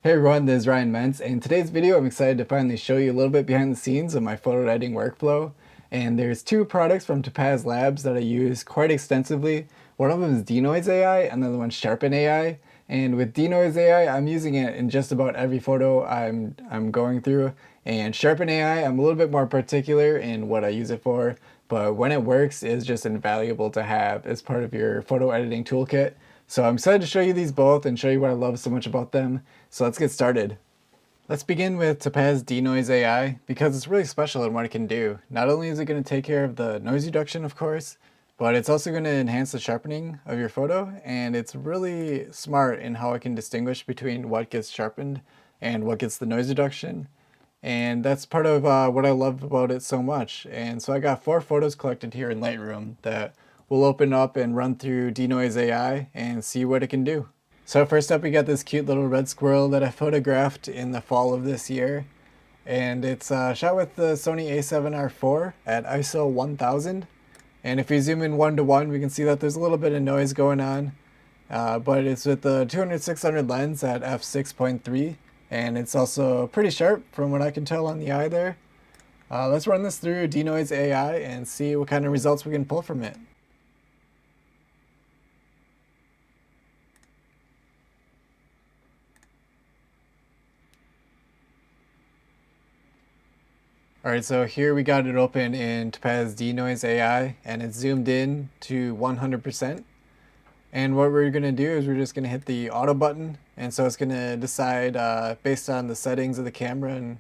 Hey everyone, this is Ryan Mentz, and in today's video I'm excited to finally show you a little bit behind the scenes of my photo editing workflow. And there's two products from Topaz Labs that I use quite extensively. One of them is DeNoise AI and the other one's Sharpen AI. And with DeNoise AI, I'm using it in just about every photo I'm going through. And Sharpen AI, I'm a little bit more particular in what I use it for, but when it works, it's just invaluable to have as part of your photo editing toolkit. So I'm excited to show you these both and show you what I love so much about them. So let's get started. Let's begin with Topaz DeNoise AI because it's really special in what it can do. Not only is it going to take care of the noise reduction, of course, but it's also going to enhance the sharpening of your photo, and it's really smart in how it can distinguish between what gets sharpened and what gets the noise reduction. And that's part of what I love about it so much. And so I got 4 photos collected here in Lightroom that we'll open up and run through DeNoise AI and see what it can do. So first up, we got this cute little red squirrel that I photographed in the fall of this year. And it's shot with the Sony a7R IV at ISO 1000. And if we zoom in 1:1, we can see that there's a little bit of noise going on. But it's with the 200-600 lens at f6.3. And it's also pretty sharp from what I can tell on the eye there. Let's run this through DeNoise AI and see what kind of results we can pull from it. Alright, so here we got it open in Topaz DeNoise AI, and it's zoomed in to 100%. And what we're going to do is we're just going to hit the auto button, and so it's going to decide based on the settings of the camera and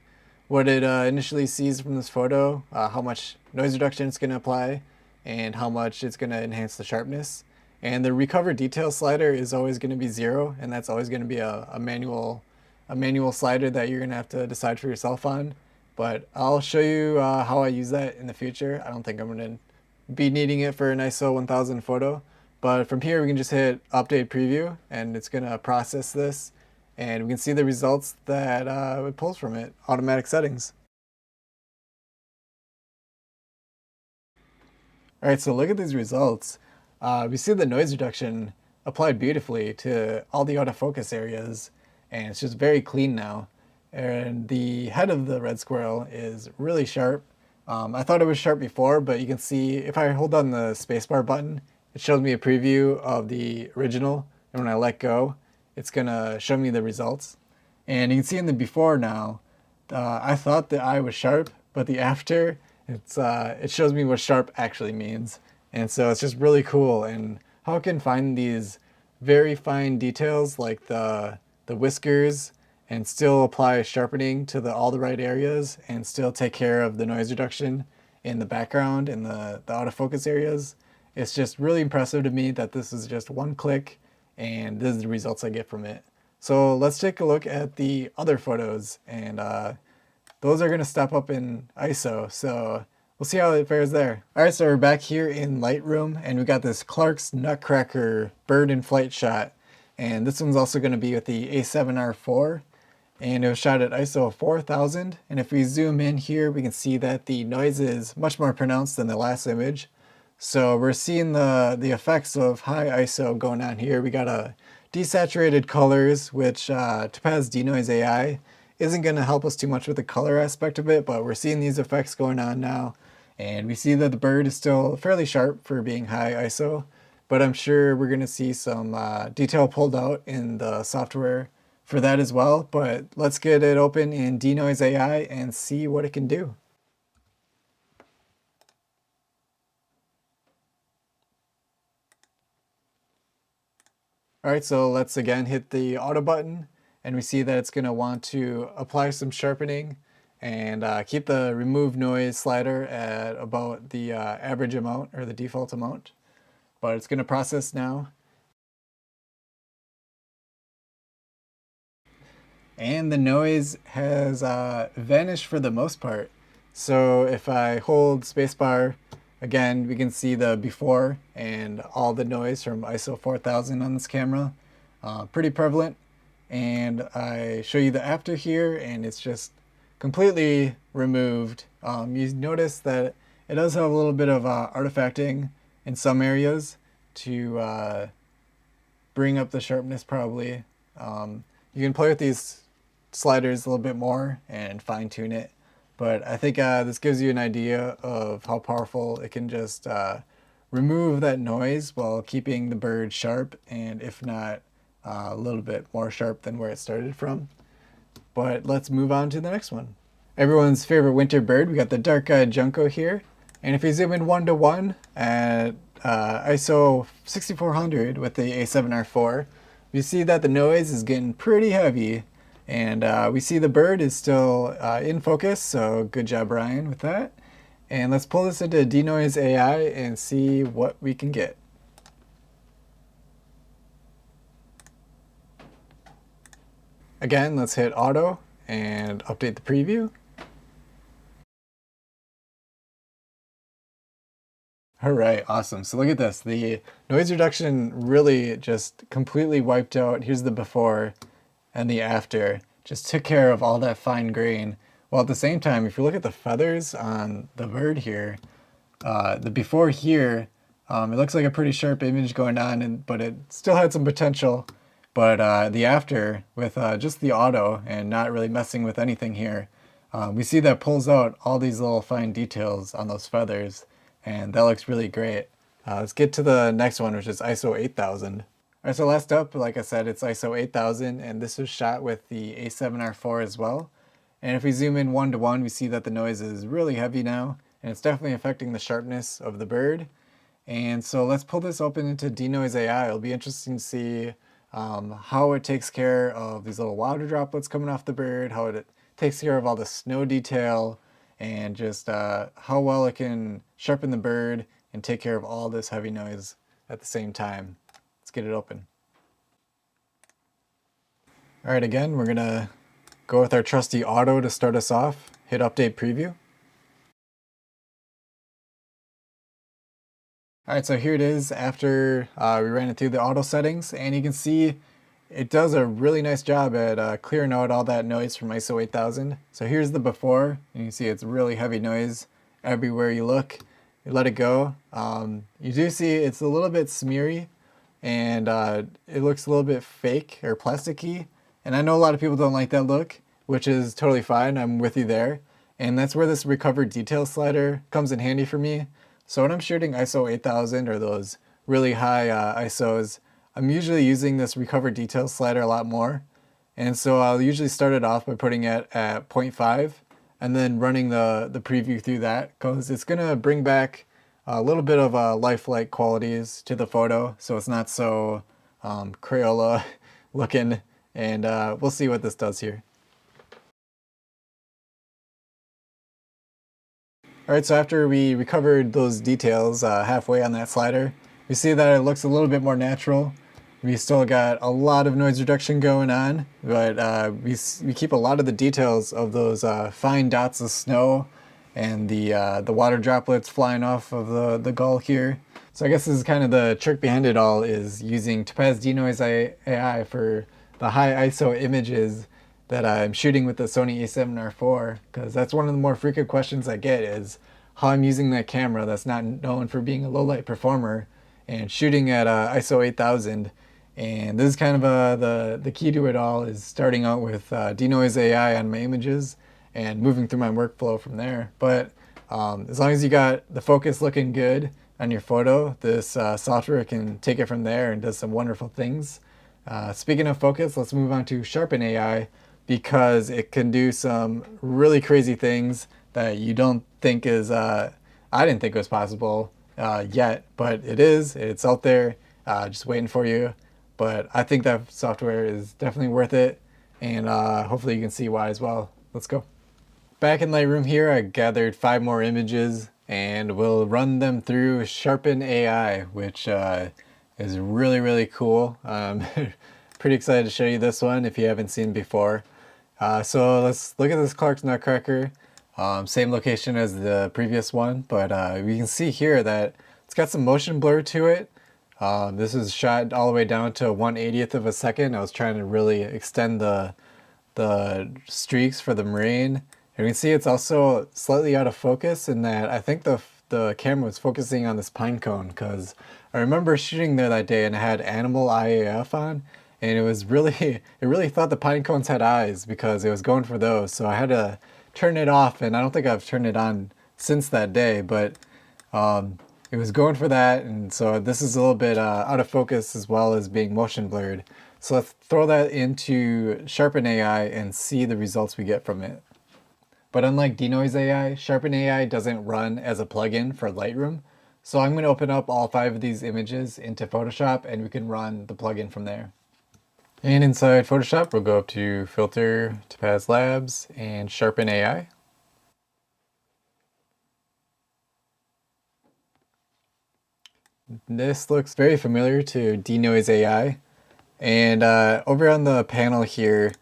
what it initially sees from this photo, how much noise reduction it's going to apply and how much it's going to enhance the sharpness. And the recover detail slider is always going to be 0, and that's always going to be a manual slider that you're going to have to decide for yourself on. But I'll show you how I use that in the future. I don't think I'm going to be needing it for an ISO 1000 photo. But from here, we can just hit update preview, and it's going to process this. And we can see the results that it pulls from it, automatic settings. All right, so look at these results. We see the noise reduction applied beautifully to all the autofocus areas, and it's just very clean now. And the head of the red squirrel is really sharp. I thought it was sharp before, but you can see if I hold on the spacebar button, it shows me a preview of the original, and when I let go, it's gonna show me the results. And you can see in the before now, I thought the eye was sharp, but the after, it shows me what sharp actually means. And so it's just really cool, and how it can find these very fine details like the whiskers and still apply sharpening to all the right areas and still take care of the noise reduction in the background and the autofocus areas. It's just really impressive to me that this is just one click and this is the results I get from it. So let's take a look at the other photos, and those are going to step up in ISO. So we'll see how it fares there. All right, so we're back here in Lightroom, and we got this Clark's Nutcracker bird in flight shot. And this one's also going to be with the a7R IV. And it was shot at ISO 4000. And if we zoom in here, we can see that the noise is much more pronounced than the last image. So we're seeing the effects of high ISO going on here. We got a desaturated colors, which Topaz DeNoise AI isn't going to help us too much with the color aspect of it, but we're seeing these effects going on now. And we see that the bird is still fairly sharp for being high ISO, but I'm sure we're going to see some detail pulled out in the software for that as well. But let's get it open in DeNoise AI and see what it can do. All right, so let's again hit the auto button, and we see that it's going to want to apply some sharpening and keep the remove noise slider at about the average amount or the default amount. But it's going to process now. And the noise has vanished for the most part. So if I hold spacebar, again, we can see the before and all the noise from ISO 4000 on this camera. Pretty prevalent. And I show you the after here, and it's just completely removed. You notice that it does have a little bit of artifacting in some areas to bring up the sharpness probably. You can play with these sliders a little bit more and fine tune it. But I think this gives you an idea of how powerful it can just remove that noise while keeping the bird sharp, and if not a little bit more sharp than where it started from. But let's move on to the next one. Everyone's favorite winter bird, we got the dark-eyed junco here. And if you zoom in 1:1 at ISO 6400 with the A7R4, we see that the noise is getting pretty heavy, and we see the bird is still in focus, so good job, Brian, with that. And let's pull this into DeNoise AI and see what we can get. Again, let's hit auto and update the preview. All right, awesome. So look at this. The noise reduction really just completely wiped out. Here's the before and the after. Just took care of all that fine grain. While at the same time, if you look at the feathers on the bird here, the before here, it looks like a pretty sharp image going on, but it still had some potential. But the after, with just the auto and not really messing with anything here, we see that pulls out all these little fine details on those feathers, and that looks really great. Let's get to the next one, which is ISO 8000. All right, so last up, like I said, it's ISO 8000, and this was shot with the A7R4 as well. And if we zoom in 1:1, we see that the noise is really heavy now, and it's definitely affecting the sharpness of the bird. And so let's pull this open into DeNoise AI. It'll be interesting to see how it takes care of these little water droplets coming off the bird, how it takes care of all the snow detail, and just how well it can sharpen the bird and take care of all this heavy noise at the same time. Let's get it open. All right, again, we're gonna go with our trusty auto to start us off. Hit update preview. All right, so here it is after we ran it through the auto settings, and you can see it does a really nice job at clearing out all that noise from ISO 8000. So here's the before, and you can see it's really heavy noise everywhere you look. You let it go. You do see it's a little bit smeary, and it looks a little bit fake or plasticky. And I know a lot of people don't like that look, which is totally fine. I'm with you there. And that's where this recover detail slider comes in handy for me. So when I'm shooting ISO 8000 or those really high ISOs, I'm usually using this recover detail slider a lot more. And so I'll usually start it off by putting it at 0.5 and then running the preview through that, because it's gonna bring back a little bit of lifelike qualities to the photo, so it's not so Crayola looking, and we'll see what this does here. All right, so after we recovered those details halfway on that slider, we see that it looks a little bit more natural. We still got a lot of noise reduction going on, but we keep a lot of the details of those fine dots of snow and the water droplets flying off of the gull here. So I guess this is kind of the trick behind it all, is using Topaz DeNoise AI for the high ISO images that I'm shooting with the Sony A7R4, because that's one of the more frequent questions I get, is how I'm using that camera that's not known for being a low light performer and shooting at ISO 8000. And this is kind of the key to it all, is starting out with DeNoise AI on my images and moving through my workflow from there. But as long as you got the focus looking good on your photo, this software can take it from there and does some wonderful things. Speaking of focus, let's move on to Sharpen AI, because it can do some really crazy things that you don't think is, I didn't think was possible yet, but it is. It's out there, just waiting for you. But I think that software is definitely worth it, and hopefully you can see why as well. Let's go. Back in Lightroom here, I gathered 5 more images, and we'll run them through Sharpen AI, which is really, really cool. Pretty excited to show you this one if you haven't seen before. So let's look at this Clark's Nutcracker. Same location as the previous one, but we can see here that it's got some motion blur to it. This is shot all the way down to 1/80th of a second. I was trying to really extend the streaks for the marine. And you can see it's also slightly out of focus in that I think the camera was focusing on this pine cone, because I remember shooting there that day and I had animal IAF on, and it was really, it really thought the pine cones had eyes because it was going for those. So I had to turn it off, and I don't think I've turned it on since that day, but it was going for that. And so this is a little bit out of focus as well as being motion blurred. So let's throw that into Sharpen AI and see the results we get from it. But unlike DeNoise AI, Sharpen AI doesn't run as a plugin for Lightroom. So I'm going to open up all 5 of these images into Photoshop and we can run the plugin from there. And inside Photoshop, we'll go up to Filter, Topaz Labs, and Sharpen AI. This looks very familiar to DeNoise AI. And over on the panel here,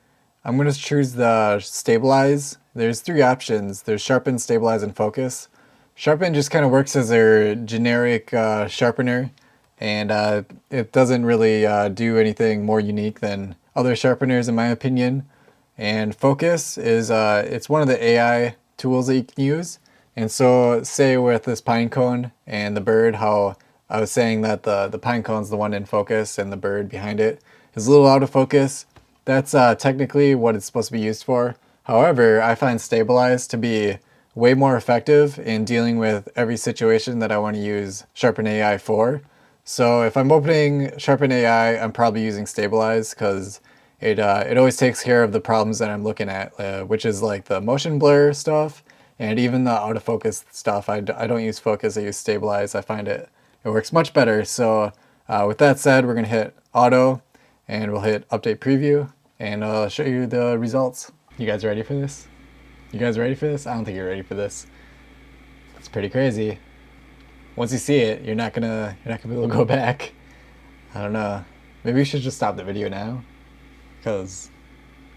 I'm going to choose the stabilize. There's 3 options. There's sharpen, stabilize, and focus. Sharpen just kind of works as a generic sharpener, and it doesn't really do anything more unique than other sharpeners in my opinion. And focus is it's one of the AI tools that you can use. And so say with this pine cone and the bird, how I was saying that the pine cone's the one in focus and the bird behind it is a little out of focus. That's technically what it's supposed to be used for. However, I find stabilize to be way more effective in dealing with every situation that I want to use Sharpen AI for. So if I'm opening Sharpen AI, I'm probably using stabilize because it always takes care of the problems that I'm looking at, which is like the motion blur stuff and even the out of focus stuff. I don't use focus, I use stabilize. I find it works much better. So with that said, we're going to hit auto and we'll hit update preview and I'll show you the results. You guys ready for this? You guys ready for this? I don't think you're ready for this. It's pretty crazy. Once you see it, you're not gonna be able to go back. I don't know. Maybe we should just stop the video now, because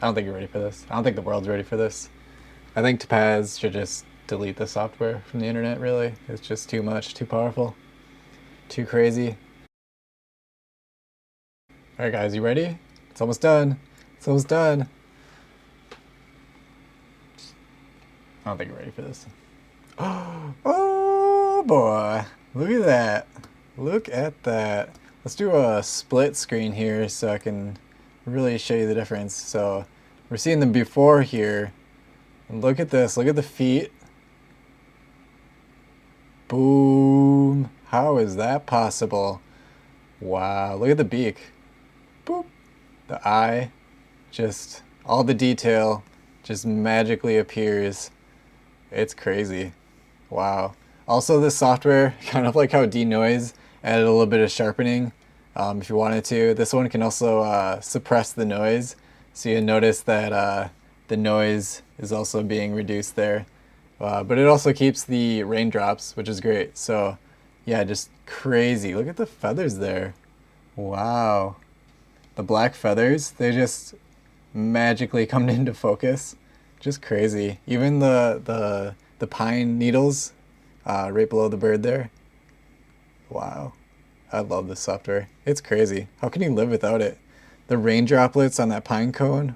I don't think you're ready for this. I don't think the world's ready for this. I think Topaz should just delete the software from the internet, really. It's just too much, too powerful, too crazy. Alright guys, you ready? It's almost done. It's almost done. I don't think you're ready for this. Oh boy, look at that. Look at that. Let's do a split screen here so I can really show you the difference. So we're seeing the before here. And look at this, look at the feet. Boom. How is that possible? Wow, look at the beak. Boop. The eye. Just all the detail just magically appears. It's crazy. Wow. Also, this software, kind of like how DeNoise added a little bit of sharpening, if you wanted to. This one can also suppress the noise. So you notice that the noise is also being reduced there. But it also keeps the raindrops, which is great. So yeah, just crazy. Look at the feathers there. Wow. The black feathers, they just magically come into focus. Just crazy. Even the pine needles right below the bird there. Wow. I love this software. It's crazy. How can you live without it? The rain droplets on that pine cone.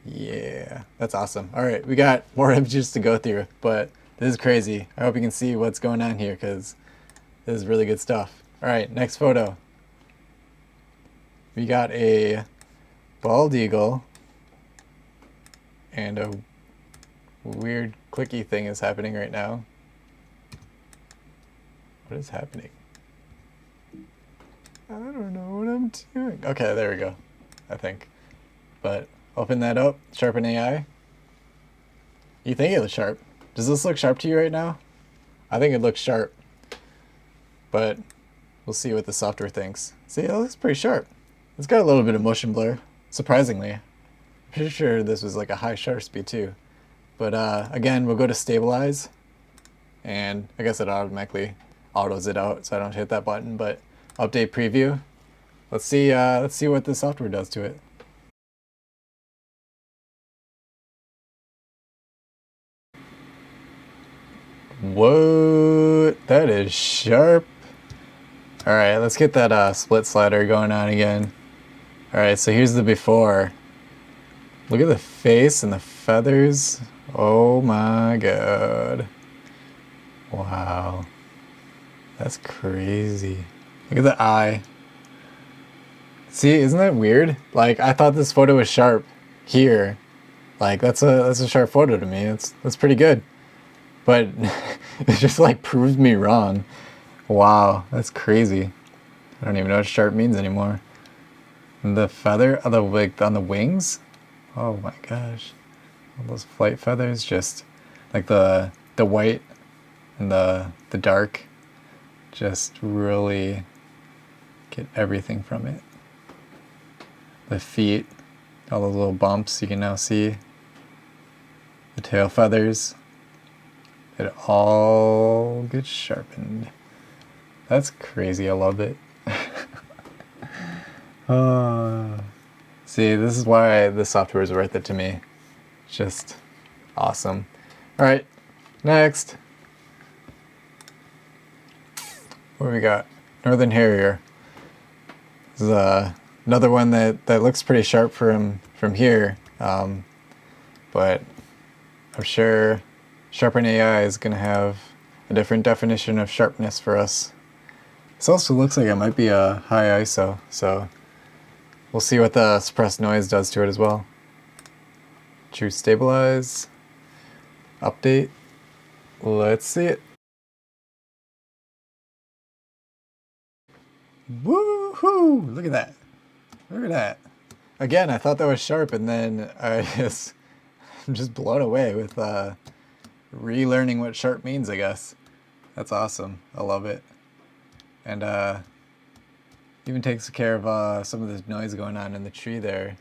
Yeah, that's awesome. All right, we got more images to go through, but this is crazy. I hope you can see what's going on here because this is really good stuff. All right, next photo. We got a bald eagle and a weird clicky thing is happening right now. What is happening? I don't know what I'm doing. Okay, there we go, I think. But open that up, Sharpen AI. You think it looks sharp. Does this look sharp to you right now? I think it looks sharp. But we'll see what the software thinks. See, it looks pretty sharp. It's got a little bit of motion blur, surprisingly. I'm pretty sure this was like a high shutter speed too. But again, we'll go to stabilize. And I guess it automatically autos it out, so I don't hit that button, but update preview. Let's see what the software does to it. Whoa, that is sharp. All right, let's get that split slider going on again. All right, so here's the before. Look at the face and the feathers. Oh my God. Wow. That's crazy. Look at the eye. See, isn't that weird? Like, I thought this photo was sharp here. Like, that's a sharp photo to me. That's pretty good. But it just like proves me wrong. Wow, that's crazy. I don't even know what sharp means anymore. And the feather on the like on the wings? Oh my gosh. All those flight feathers, just like the white and the dark, just really get everything from it. The feet, all those little bumps you can now see. The tail feathers. It all gets sharpened. That's crazy. I love it. See, this is why this software is worth it to me. It's just awesome. All right, next. What do we got? Northern Harrier. This is another one that looks pretty sharp from here, but I'm sure Sharpen AI is going to have a different definition of sharpness for us. This also looks like it might be a high ISO, so we'll see what the suppressed noise does to it as well. True stabilize, update. Let's see it. Woohoo! Look at that. Look at that. Again, I thought that was sharp, and then I'm just blown away with relearning what sharp means, I guess. That's awesome. I love it. And even takes care of some of the noise going on in the tree there.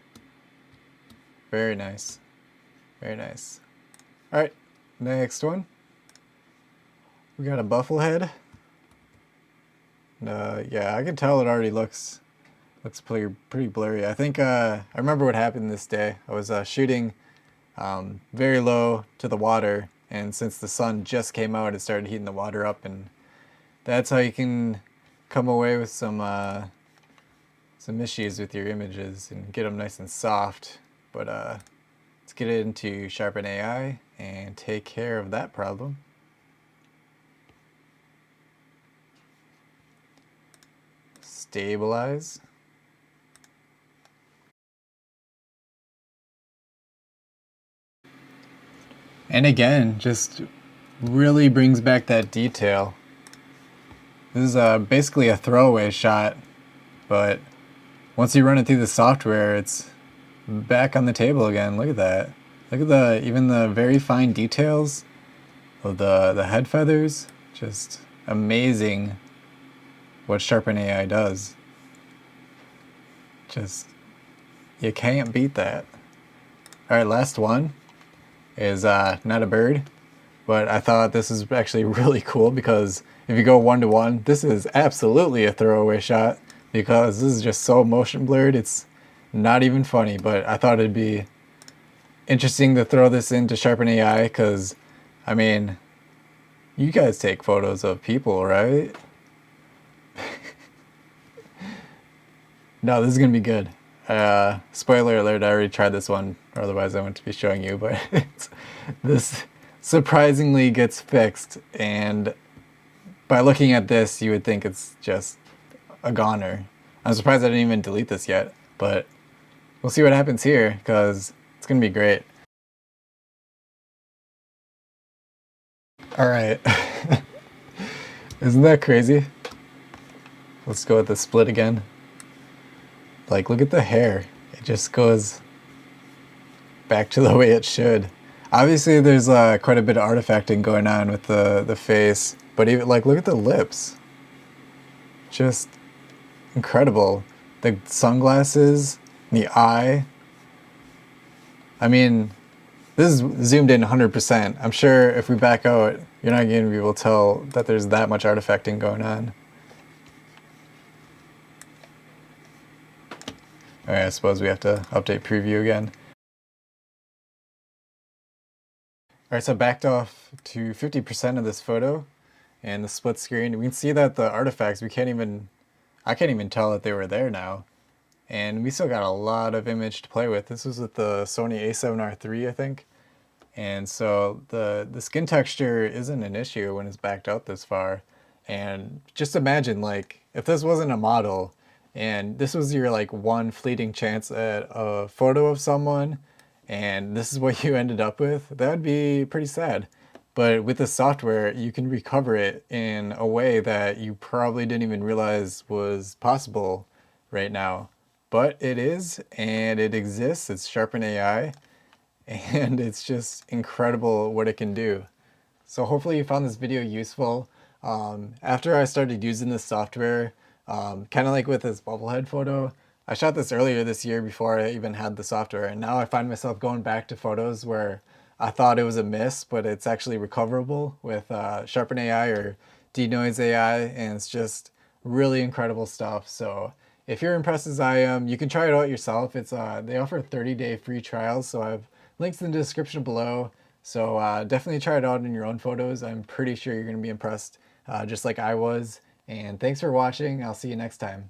Very nice. Very nice. All right, next one. We got a buffle head. Yeah, I can tell it already looks pretty blurry. I think I remember what happened this day. I was shooting very low to the water, and since the sun just came out, it started heating the water up, and that's how you can come away with some issues with your images and get them nice and soft. But let's get into Sharpen AI and take care of that problem. Stabilize. And again, just really brings back that detail. This is basically a throwaway shot, but once you run it through the software, it's back on the table again. Look at that. Look at even the very fine details of the head feathers. Just amazing what Sharpen AI does. Just, you can't beat that. All right, last one is not a bird, but I thought this is actually really cool because if you go 1-to-1, this is absolutely a throwaway shot because this is just so motion blurred, it's not even funny, but I thought it'd be interesting to throw this into Sharpen AI because, I mean, you guys take photos of people, right? No, this is going to be good. Spoiler alert, I already tried this one, or otherwise I wouldn't be showing you, but this surprisingly gets fixed, and by looking at this, you would think it's just a goner. I'm surprised I didn't even delete this yet, but we'll see what happens here, because it's going to be great. Alright. Isn't that crazy? Let's go with the split again. Like, look at the hair. It just goes back to the way it should. Obviously, there's quite a bit of artifacting going on with the face, but even like, look at the lips. Just incredible. The sunglasses, the eye. I mean, this is zoomed in 100%. I'm sure if we back out, you're not going to be able to tell that there's that much artifacting going on. Alright, I suppose we have to update preview again. Alright, so backed off to 50% of this photo and the split screen. We can see that the artifacts, I can't even tell that they were there now. And we still got a lot of image to play with. This was with the Sony a7R III, I think. And so the skin texture isn't an issue when it's backed out this far. And just imagine, like, if this wasn't a model and this was your like one fleeting chance at a photo of someone, and this is what you ended up with, that would be pretty sad. But with the software, you can recover it in a way that you probably didn't even realize was possible right now. But it is, and it exists. It's Sharpen AI, and it's just incredible what it can do. So hopefully you found this video useful. After I started using this software, kind of like with this bobblehead photo, I shot this earlier this year before I even had the software, and now I find myself going back to photos where I thought it was a miss, but it's actually recoverable with Sharpen AI or DeNoise AI, and it's just really incredible stuff. So if you're impressed as I am, you can try it out yourself. It's they offer 30-day free trials, so I've links in the description below. So definitely try it out in your own photos. I'm pretty sure you're going to be impressed, just like I was. And thanks for watching. I'll see you next time.